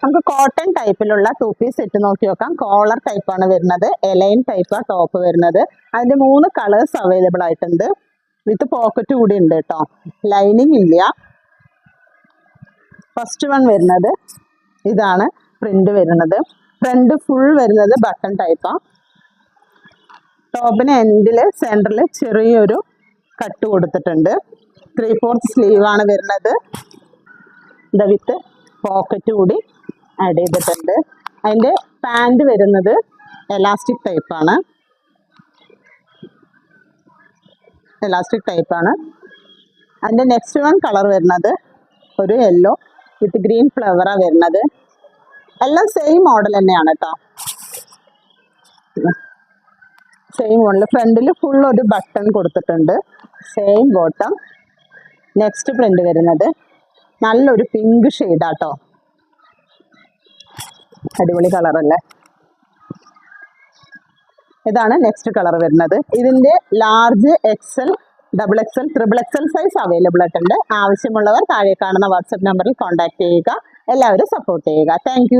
നമുക്ക് കോട്ടൺ ടൈപ്പിലുള്ള 2 piece set നോക്കി നോക്കാം. കോളർ ടൈപ്പാണ് വരുന്നത്, എലൈൻ ടൈപ്പാണ് ടോപ്പ് വരുന്നത്. അതിൻ്റെ 3 കളേഴ്സ് അവൈലബിൾ ആയിട്ടുണ്ട്. വിത്ത് പോക്കറ്റ് കൂടി ഉണ്ട് കേട്ടോ, ലൈനിങ് ഇല്ല. ഫസ്റ്റ് വൺ വരുന്നത് ഇതാണ് പ്രിന്റ് വരുന്നത്. ഫ്രണ്ട് ഫുൾ വരുന്നത് ബട്ടൺ ടൈപ്പാണ്. ടോപ്പിന് എൻഡിൽ സെൻറ്ററിൽ ചെറിയൊരു കട്ട് കൊടുത്തിട്ടുണ്ട്. 3/4 സ്ലീവാണ് വരുന്നത്. ഇത് വിത്ത് പോക്കറ്റ് കൂടി ആഡ് ചെയ്തിട്ടുണ്ട്. അതിൻ്റെ പാൻറ് വരുന്നത് എലാസ്റ്റിക് ടൈപ്പാണ്. അതിൻ്റെ നെക്സ്റ്റ് വൺ കളർ വരുന്നത് ഒരു യെല്ലോ വിത്ത് ഗ്രീൻ ഫ്ലവറാണ് വരുന്നത്. എല്ലാം സെയിം മോഡൽ തന്നെയാണ് കേട്ടോ, സെയിം മോഡൽ. ഫ്രണ്ടിൽ ഫുൾ ഒരു ബട്ടൺ കൊടുത്തിട്ടുണ്ട്, സെയിം ബോട്ടം. നെക്സ്റ്റ് പ്രിന്റ് വരുന്നത് നല്ലൊരു പിങ്ക് ഷെയ്ഡാട്ടോ, അടിപൊളി കളറല്ലേ. ഇതാണ് നെക്സ്റ്റ് കളർ വരുന്നത്. ഇതിൻ്റെ large XL, XXL, XXL size available ആയിട്ടുണ്ട്. ആവശ്യമുള്ളവർ താഴെ കാണുന്ന വാട്സപ്പ് നമ്പറിൽ കോൺടാക്ട് ചെയ്യുക. എല്ലാവരും സപ്പോർട്ട് ചെയ്യുക. താങ്ക്